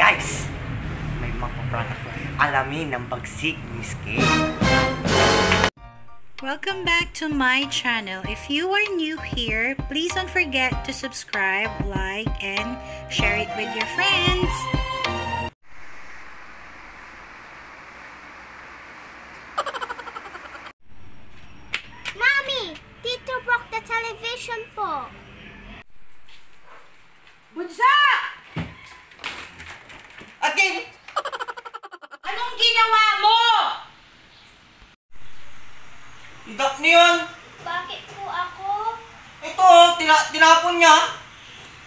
Guys, may magpaprank ako. Alamin ng bagsik ni Skate. Welcome back to my channel. If you are new here, please don't forget to subscribe, like, and share it with your friends. Mommy, Tito broke the television po. Bunsa! Akin! Anong ginawa mo? Idap niyon! Bakit po ako? Ito, tinapon niya.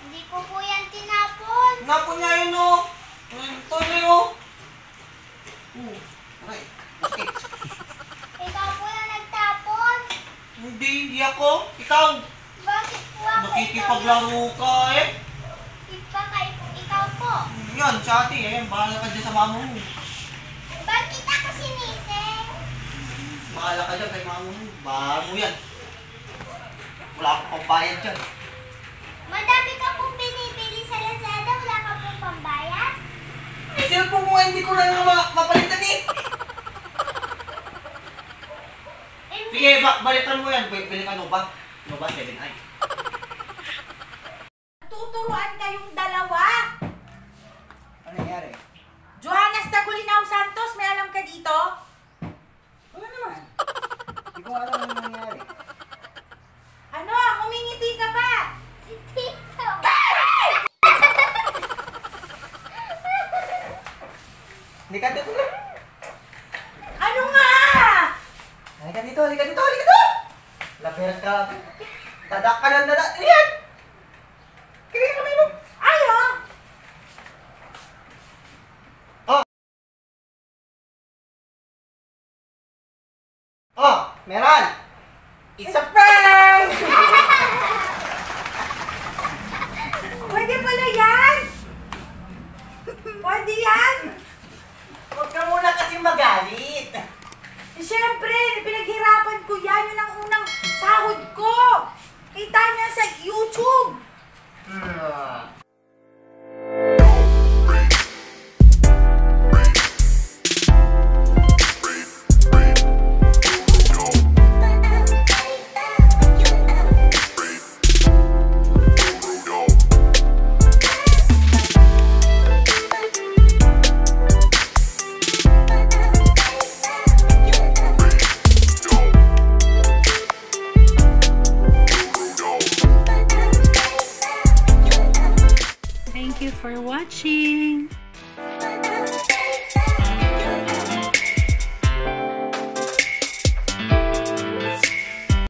Hindi ko po yan tinapon. Tinapon niya yun, oh. Ito na yun. Aray, Skate. Ikaw po yung nagtapon. Hindi ako. Ikaw. Bakit po ako? Nakikipaglaro ka, eh. Ikaw po. Yan, sa ate, eh. Bahala ka dyan sa mama mo. Bakit ako sinising? Bahala ka dyan kay mama mo. Bahala mo yan. Wala akong pambayad dyan. Madami ka pong binibili sa Lazada. Wala ka pong pambayad? Eh, cellphone mo nga hindi ko lang mapalitan, eh. Sige, balitan mo yan. Bili ka Nova. Nova 7i. Tuturuan kayong dalawa. Ano nangyari? Johannes Tagulinaw Santos, may alam ka dito? Wala naman. Hindi ko alam ano nangyari. Ano? Umingiti ka pa? Si Tito. Hindi ka dito. Ano nga? Halika dito, halika dito, halika dito! Lapirat ka. Dadak ka ng dadak. Yan! Kaya kami mo. Ayo! Oh, meron! It's a prank! Pwede pala yan? Pwede yan? Huwag ka muna kasi magalit. Eh, syempre, pinaghirapan ko yan. Yun ang unang sahod ko. Kita niya sa YouTube. Thank you for watching.